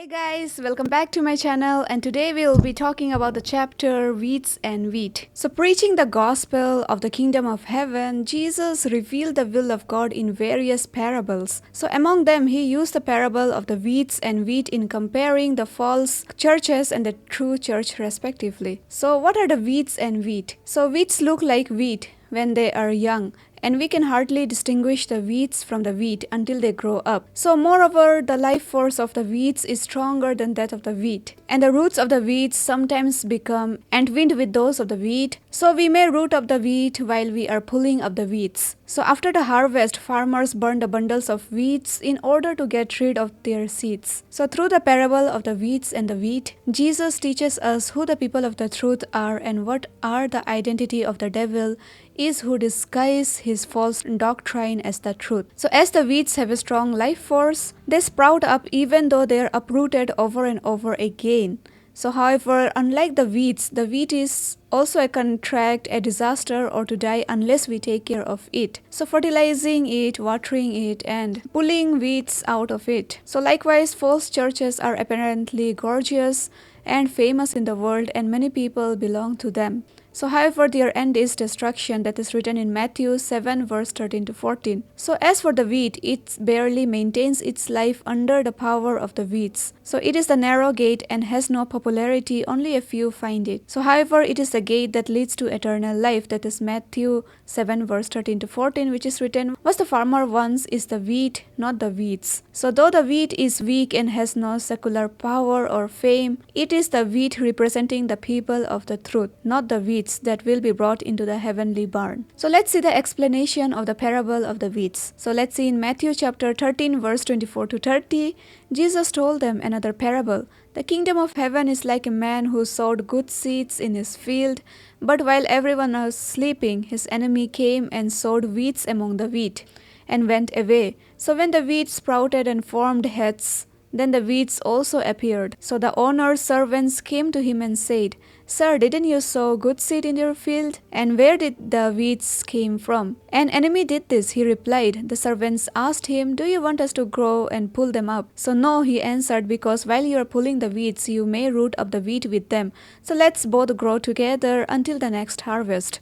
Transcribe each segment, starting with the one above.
Hey guys, welcome back to my channel, and today we'll be talking about the chapter Weeds and Wheat. So preaching the gospel of the kingdom of heaven, Jesus revealed the will of God in various parables. So among them he used the parable of the weeds and wheat in comparing the false churches and the true church respectively. So what are the weeds and wheat? So weeds look like wheat when they are young, and we can hardly distinguish the weeds from the wheat until they grow up. So moreover, the life force of the weeds is stronger than that of the wheat, and the roots of the weeds sometimes become entwined with those of the wheat, so we may root up the wheat while we are pulling up the weeds. So after the harvest, farmers burn the bundles of weeds in order to get rid of their seeds. So through the parable of the weeds and the wheat, Jesus teaches us who the people of the truth are and what are the identity of the devil is, who disguise his false doctrine as the truth. So as the weeds have a strong life force, they sprout up even though they are uprooted over and over again. So however, unlike the wheat is also a contract, a disaster, or to die unless we take care of it. So fertilizing it, watering it, and pulling weeds out of it. So likewise, false churches are apparently gorgeous and famous in the world, and many people belong to them. So however, their end is destruction, that is written in Matthew 7 verse 13 to 14. So as for the wheat, it barely maintains its life under the power of the weeds. So it is the narrow gate and has no popularity, only a few find it. So however, it is the gate that leads to eternal life, that is Matthew 7 verse 13 to 14, which is written, "What the farmer wants is the wheat, not the weeds." So though the wheat is weak and has no secular power or fame, it is the wheat representing the people of the truth, not the weeds that will be brought into the heavenly barn. So let's see the explanation of the parable of the weeds. So let's see in Matthew chapter 13 verse 24 to 30, Jesus told them another parable. "The kingdom of heaven is like a man who sowed good seeds in his field, but while everyone was sleeping, his enemy came and sowed weeds among the wheat and went away. So when the weeds sprouted and formed heads, then the weeds also appeared. So the owner's servants came to him and said, 'Sir, didn't you sow good seed in your field? And where did the weeds came from?' 'An enemy did this,' he replied. The servants asked him, 'Do you want us to grow and pull them up?' 'So no,' he answered, 'because while you are pulling the weeds, you may root up the wheat with them. So let's both grow together until the next harvest.'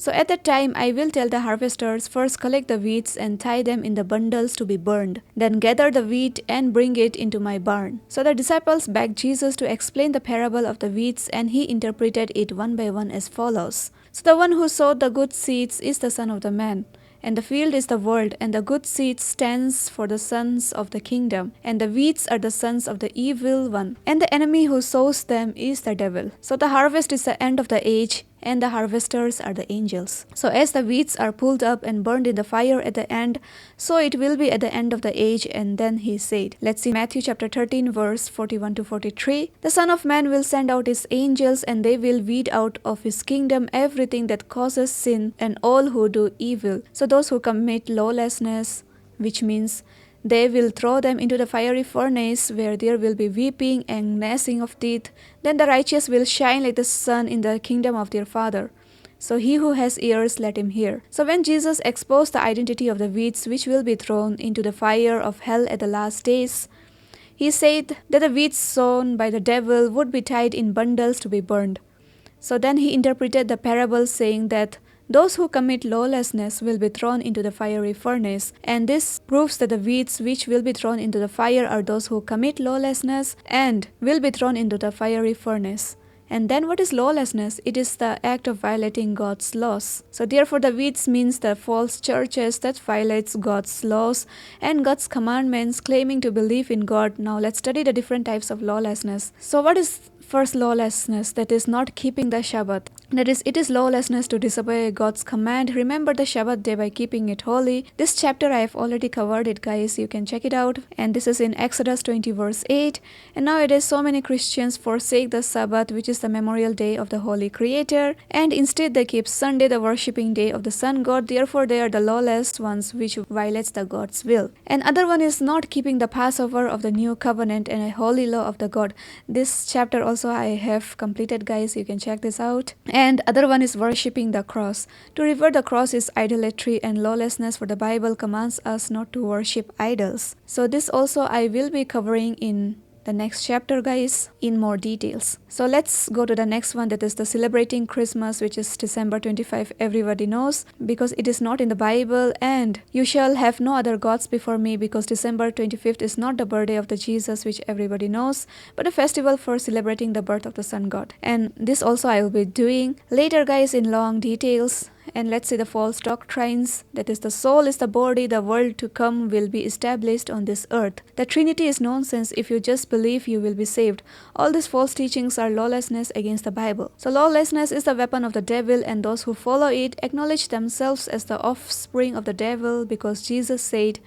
So at that time I will tell the harvesters, first collect the weeds and tie them in the bundles to be burned. Then gather the wheat and bring it into my barn." So the disciples begged Jesus to explain the parable of the weeds, and he interpreted it one by one as follows. "So the one who sowed the good seeds is the Son of the Man. And the field is the world, and the good seed stands for the sons of the kingdom, and the weeds are the sons of the evil one, and the enemy who sows them is the devil. So the harvest is the end of the age, and the harvesters are the angels. So as the weeds are pulled up and burned in the fire at the end, so it will be at the end of the age." And then he said, let's see Matthew chapter 13 verse 41 to 43. "The Son of Man will send out his angels, and they will weed out of his kingdom everything that causes sin and all who do evil. So those who commit lawlessness," which means they will throw them into the fiery furnace where there will be weeping and gnashing of teeth. "Then the righteous will shine like the sun in the kingdom of their Father. So he who has ears, let him hear." So when Jesus exposed the identity of the weeds which will be thrown into the fire of hell at the last days, he said that the weeds sown by the devil would be tied in bundles to be burned. So then he interpreted the parable saying that those who commit lawlessness will be thrown into the fiery furnace, and this proves that the weeds which will be thrown into the fire are those who commit lawlessness and will be thrown into the fiery furnace. And then what is lawlessness? It is the act of violating God's laws. So therefore the weeds means the false churches that violates God's laws and God's commandments, claiming to believe in God. Now let's study the different types of lawlessness. So what is first lawlessness? That is not keeping the Shabbat. That is, it is lawlessness to disobey God's command. Remember the Shabbat day by keeping it holy. This chapter I have already covered it, guys. You can check it out. And this is in Exodus 20 verse 8. And nowadays so many Christians forsake the Sabbath, which is the memorial day of the Holy Creator, and instead they keep Sunday, the worshipping day of the sun god. Therefore they are the lawless ones, which violates the God's will. And other one is not keeping the Passover of the new covenant and a holy law of the God. This chapter also I have completed, guys. You can check this out. And other one is worshipping the cross. To revere the cross is idolatry and lawlessness, for the Bible commands us not to worship idols. So this also I will be covering in the next chapter, guys, in more details. So let's go to the next one, that is the celebrating Christmas, which is December 25. Everybody knows because it is not in the Bible. And you shall have no other gods before me, because December 25th is not the birthday of the Jesus, which everybody knows, but a festival for celebrating the birth of the sun god. And this also I will be doing later, guys, in long details. And let's see the false doctrines, that is the soul is the body, the world to come will be established on this earth. The Trinity is nonsense. If you just believe, you will be saved. All these false teachings are lawlessness against the Bible. So lawlessness is the weapon of the devil, and those who follow it acknowledge themselves as the offspring of the devil, because Jesus said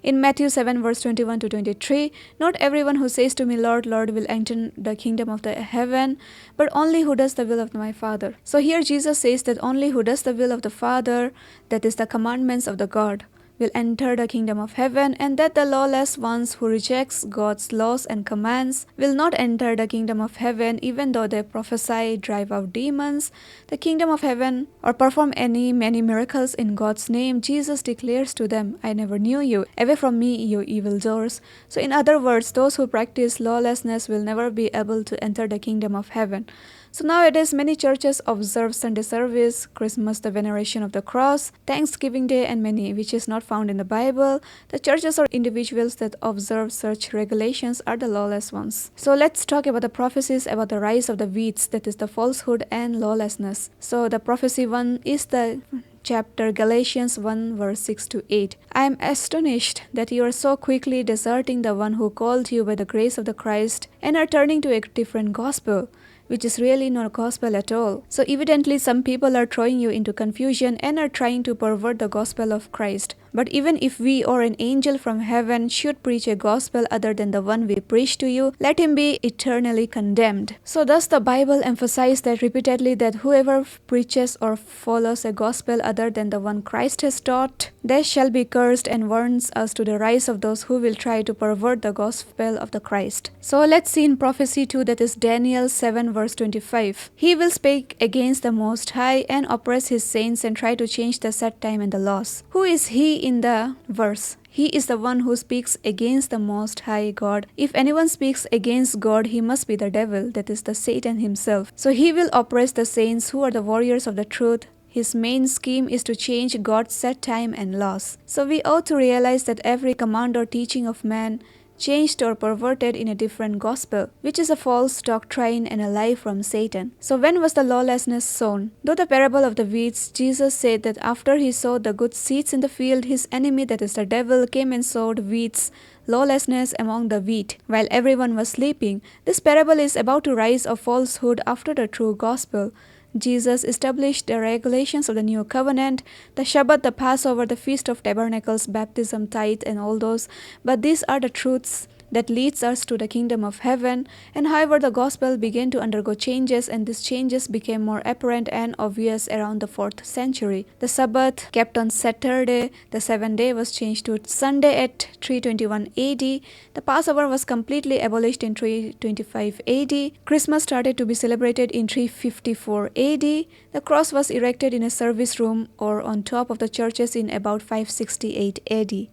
in Matthew 7 verse 21 to 23, not everyone who says to me, Lord, Lord, will enter the kingdom of the heaven, but only who does the will of my Father. So here Jesus says that only who does the will of the Father, that is the commandments of the God, will enter the kingdom of heaven, and that the lawless ones who rejects God's laws and commands will not enter the kingdom of heaven, even though they prophesy, drive out demons, the kingdom of heaven, or perform many miracles in God's name. Jesus declares to them, I never knew you. Away from me, you evildoers. So in other words, those who practice lawlessness will never be able to enter the kingdom of heaven. So nowadays, many churches observe Sunday service, Christmas, the veneration of the cross, Thanksgiving Day, and many, which is not found in the Bible. The churches or individuals that observe such regulations are the lawless ones. So let's talk about the prophecies about the rise of the weeds, that is the falsehood and lawlessness. So the prophecy one is the chapter Galatians 1 verse 6 to 8. I am astonished that you are so quickly deserting the one who called you by the grace of the Christ and are turning to a different gospel, which is really not a gospel at all. So evidently some people are throwing you into confusion and are trying to pervert the gospel of Christ. But even if we or an angel from heaven should preach a gospel other than the one we preach to you, let him be eternally condemned. So thus the Bible emphasizes that repeatedly, that whoever preaches or follows a gospel other than the one Christ has taught, they shall be cursed, and warns us to the rise of those who will try to pervert the gospel of the Christ. So let's see in prophecy 2, that is Daniel 7 verse 25. He will speak against the Most High and oppress his saints and try to change the set time and the laws. Who is he in the verse? He is the one who speaks against the Most High God. If anyone speaks against God, he must be the devil, that is the Satan himself. So he will oppress the saints who are the warriors of the truth. His main scheme is to change God's set time and laws. So we ought to realize that every command or teaching of man changed or perverted in a different gospel, which is a false doctrine and a lie from Satan. So when was the lawlessness sown? Though the parable of the weeds, Jesus said that after he sowed the good seeds in the field, his enemy, that is the devil, came and sowed weeds, lawlessness, among the wheat, while everyone was sleeping. This parable is about to rise of falsehood after the true gospel. Jesus established the regulations of the new covenant, the Shabbat, the Passover, the Feast of Tabernacles, baptism, tithe, and all those. But these are the truths that leads us to the kingdom of heaven. And however, the gospel began to undergo changes, and these changes became more apparent and obvious around the 4th century. The Sabbath kept on Saturday, the 7th day was changed to Sunday at 321 AD. The Passover was completely abolished in 325 AD. Christmas started to be celebrated in 354 AD. The cross was erected in a service room or on top of the churches in about 568 AD.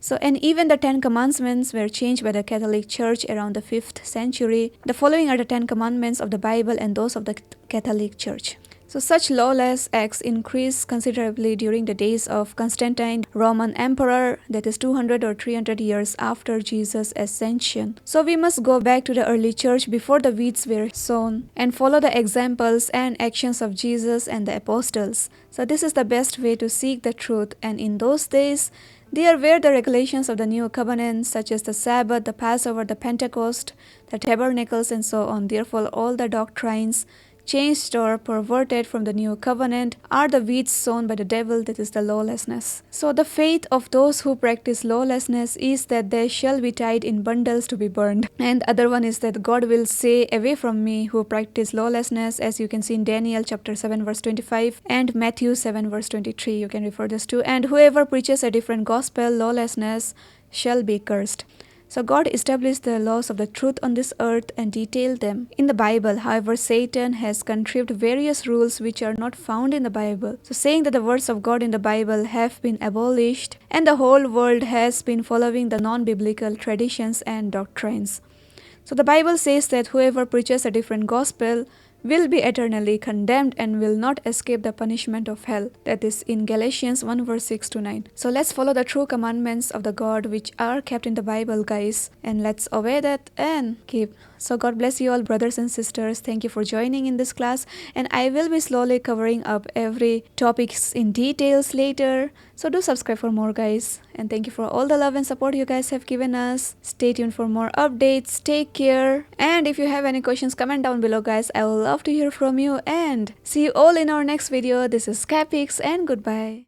So, and even the 10 commandments were changed by the Catholic Church around the 5th century. The following are the 10 commandments of the Bible and those of the Catholic Church. So such lawless acts increased considerably during the days of Constantine, Roman Emperor, that is 200 or 300 years after Jesus' ascension. So we must go back to the early church before the weeds were sown and follow the examples and actions of Jesus and the apostles. So this is the best way to seek the truth. And in those days, there were the regulations of the new covenant, such as the Sabbath, the Passover, the Pentecost, the tabernacles, and so on. Therefore, all the doctrines changed or perverted from the new covenant are the weeds sown by the devil, that is the lawlessness. So the fate of those who practice lawlessness is that they shall be tied in bundles to be burned. And the other one is that God will say, away from me who practice lawlessness, as you can see in Daniel chapter 7 verse 25 and Matthew 7 verse 23. You can refer this to. And whoever preaches a different gospel, lawlessness, shall be cursed. So God established the laws of the truth on this earth and detailed them in the Bible. However, Satan has contrived various rules which are not found in the Bible. So saying that the words of God in the Bible have been abolished and the whole world has been following the non-biblical traditions and doctrines. So the Bible says that whoever preaches a different gospel will be eternally condemned and will not escape the punishment of hell. That is in Galatians 1 verse 6 to 9. So let's follow the true commandments of the God which are kept in the Bible, guys, and let's obey that and keep. So God bless you all, brothers and sisters. Thank you for joining in this class, and I will be slowly covering up every topics in details later. So do subscribe for more, guys, and thank you for all the love and support you guys have given us. Stay tuned for more updates. Take care, and if you have any questions, comment down below, guys. I will love to hear from you, and see you all in our next video. This is Capix, and goodbye.